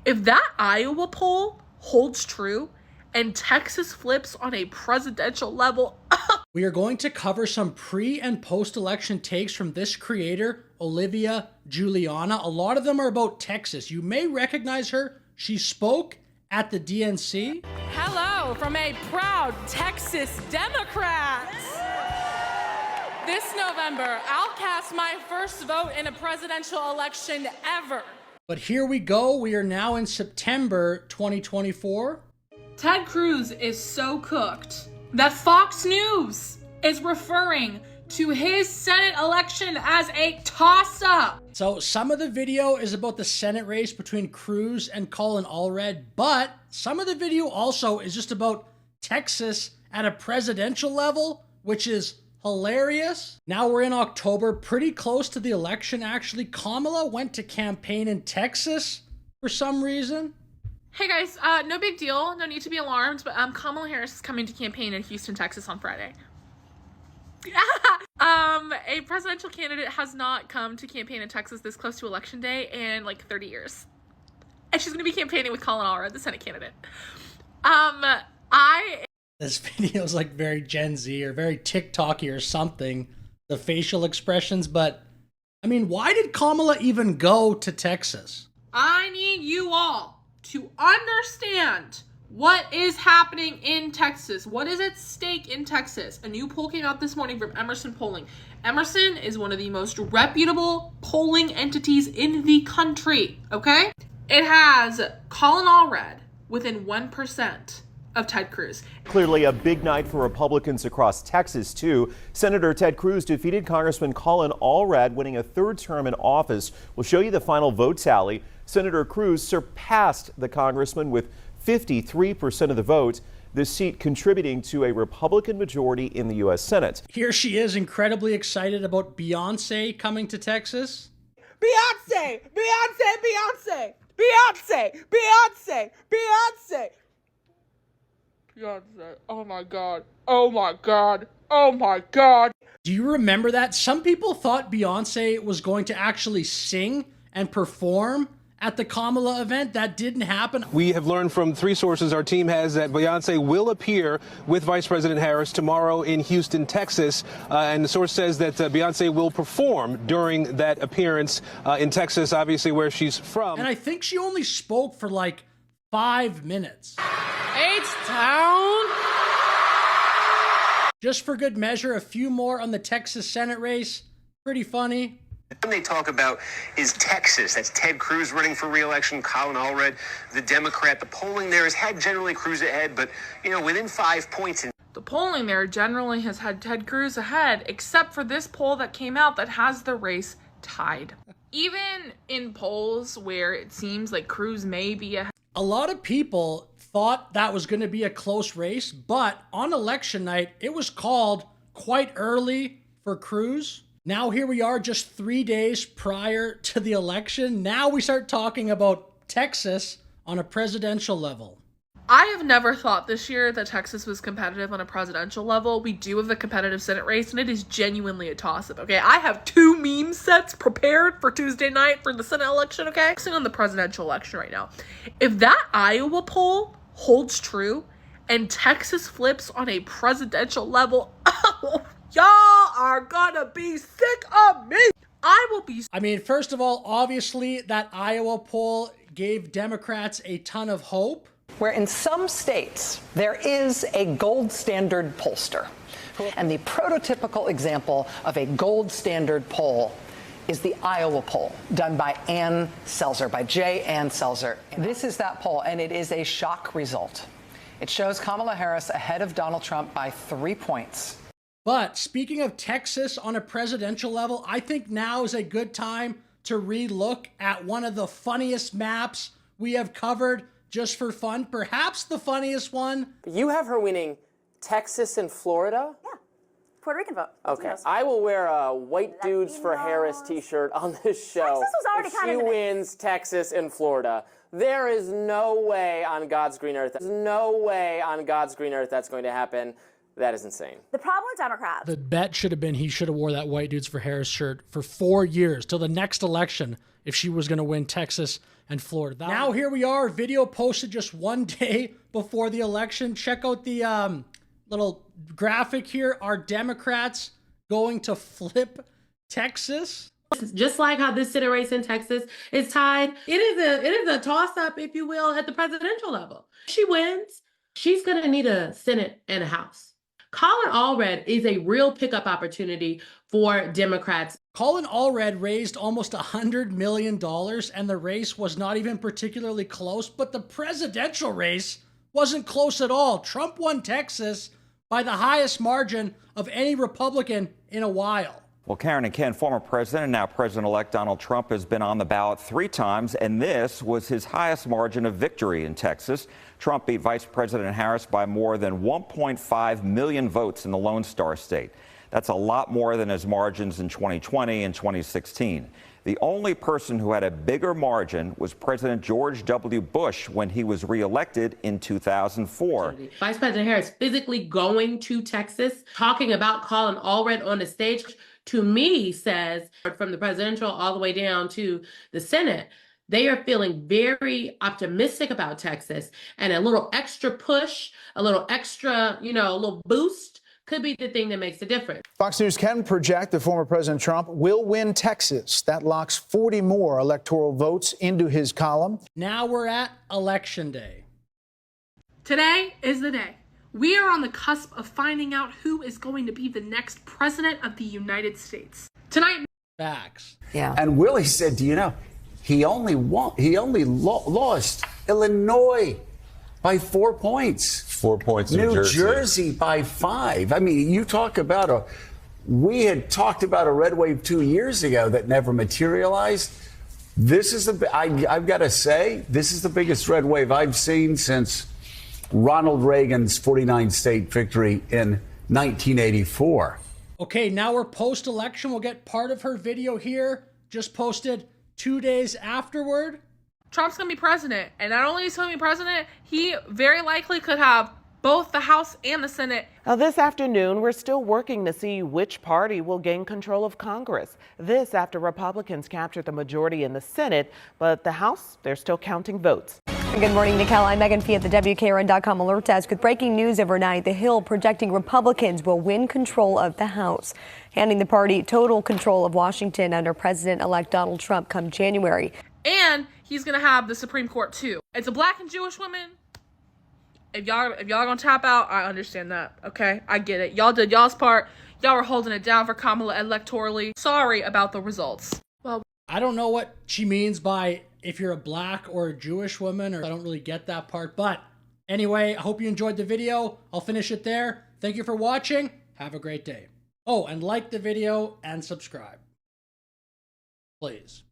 If that Iowa poll holds true and Texas flips on a presidential level, we are going to cover some pre- and post-election takes from this creator, Olivia Juliana. A lot of them are about Texas. You may recognize her. She spoke at the DNC. Hello from a proud Texas Democrat. This November, I'll cast my first vote in a presidential election ever. But here we go. We are now in September 2024. Ted Cruz is so cooked that Fox News is referring to his Senate election as a toss-up. So some of the video is about the Senate race between Cruz and Colin Allred, but some of the video also is just about Texas at a presidential level, which is hilarious. Now we're in October, pretty close to the election actually. Kamala went to campaign in Texas for some reason. Hey guys, no big deal, no need to be alarmed, but Kamala Harris is coming to campaign in Houston, Texas on Friday. A presidential candidate has not come to campaign in Texas this close to election day in like 30 years. And she's gonna be campaigning with Colin Allred, the Senate candidate. This video is like very Gen Z or very TikTok-y or something, the facial expressions, but I mean, why did Kamala even go to Texas? I need you all to understand what is happening in Texas. What is at stake in Texas? A new poll came out this morning from Emerson Polling. Emerson is one of the most reputable polling entities in the country, okay? It has Colin Allred within 1% of Ted Cruz. Clearly a big night for Republicans across Texas, too. Senator Ted Cruz defeated Congressman Colin Allred, winning a third term in office. We'll show you the final vote tally. Senator Cruz surpassed the congressman with 53% of the vote, this seat contributing to a Republican majority in the U.S. Senate. Here she is, incredibly excited about Beyonce coming to Texas. Beyonce! Beyonce! Beyonce! Beyonce! Beyonce! Beyonce! Beyonce. Oh my God. Oh my God. Oh my God. Do you remember that? Some people thought Beyonce was going to actually sing and perform at the Kamala event. That didn't happen. We have learned from 3 sources our team has that Beyonce will appear with Vice President Harris tomorrow in Houston, Texas. And the source says that Beyonce will perform during that appearance in Texas, obviously where she's from. And I think she only spoke for like 5 minutes. H-Town. Just for good measure, a few more on the Texas Senate race. Pretty funny. When they talk about is Texas, that's Ted Cruz running for re-election, Colin Allred, the Democrat. The polling there has had generally Cruz ahead, but, you know, within 5 points. The polling there generally has had Ted Cruz ahead, except for this poll that came out that has the race tied. Even in polls where it seems like Cruz may be ahead. A lot of people thought that was going to be a close race, but on election night, it was called quite early for Cruz. Now here we are just 3 days prior to the election. Now we start talking about Texas on a presidential level. I have never thought this year that Texas was competitive on a presidential level. We do have a competitive Senate race, and it is genuinely a toss-up, okay? I have 2 meme sets prepared for Tuesday night for the Senate election, okay? Focusing on the presidential election right now. If that Iowa poll holds true and Texas flips on a presidential level, y'all are gonna be sick of me. I will be. I mean, first of all, obviously that Iowa poll gave Democrats a ton of hope. Where in some states there is a gold standard pollster. And the prototypical example of a gold standard poll is the Iowa poll done by Ann Selzer, by J. Ann Selzer. This is that poll, and it is a shock result. It shows Kamala Harris ahead of Donald Trump by 3 points. But speaking of Texas on a presidential level, I think now is a good time to re-look at one of the funniest maps we have covered just for fun. Perhaps the funniest one. You have her winning Texas and Florida? Yeah. Puerto Rican vote. Okay. I will wear a White Dudes for Harris t-shirt on this show. Texas was already kind of she wins Texas and Florida. There is no way on God's green earth. There's no way on God's green earth that's going to happen. That is insane. The problem with Democrats. The bet should have been he should have wore that White Dudes for Harris shirt for 4 years till the next election if she was going to win Texas and Florida. Now here we are, video posted just 1 day before the election. Check out the little graphic here. Are Democrats going to flip Texas? Just like how this Senate race in Texas is tied, it is a toss-up, if you will, at the presidential level. If she wins, she's going to need a Senate and a House. Colin Allred is a real pickup opportunity for Democrats. Colin Allred raised almost $100 million, and the race was not even particularly close, but the presidential race wasn't close at all. Trump won Texas by the highest margin of any Republican in a while. Well, Karen and Ken, former president and now President-elect Donald Trump has been on the ballot 3 times, and this was his highest margin of victory in Texas. Trump beat Vice President Harris by more than 1.5 million votes in the Lone Star State. That's a lot more than his margins in 2020 and 2016. The only person who had a bigger margin was President George W. Bush when he was reelected in 2004. Vice President Harris physically going to Texas, talking about Colin Allred on the stage, to me says, from the presidential all the way down to the Senate, they are feeling very optimistic about Texas, and a little extra push, a little extra, a little boost could be the thing that makes a difference. Fox News can project that former President Trump will win Texas. That locks 40 more electoral votes into his column. Now we're at Election Day. Today is the day. We are on the cusp of finding out who is going to be the next president of the United States. Tonight. Facts. Yeah. And Willie said, do you know, he only lost Illinois by 4 points. 4 points in New Jersey by 5. I mean, you talk about we had talked about a red wave 2 years ago that never materialized. This is I've got to say, this is the biggest red wave I've seen since Ronald Reagan's 49 state victory in 1984. Okay, now we're post-election. We'll get part of her video here, just posted 2 days afterward. Trump's going to be president. And not only is he going to be president, he very likely could have both the House and the Senate. Now, this afternoon, we're still working to see which party will gain control of Congress. This after Republicans captured the majority in the Senate, but the House, they're still counting votes. Good morning, Nicole. I'm Megan Fee at the WKRN.com alert desk with breaking news overnight. The Hill projecting Republicans will win control of the House, handing the party total control of Washington under President-elect Donald Trump come January. And he's going to have the Supreme Court, too. It's a black and Jewish woman. If y'all going to tap out, I understand that, okay? I get it. Y'all did y'all's part. Y'all were holding it down for Kamala electorally. Sorry about the results. Well, I don't know what she means by if you're a black or a Jewish woman, or I don't really get that part. But anyway, I hope you enjoyed the video. I'll finish it there. Thank you for watching. Have a great day. Oh, and like the video and subscribe, please.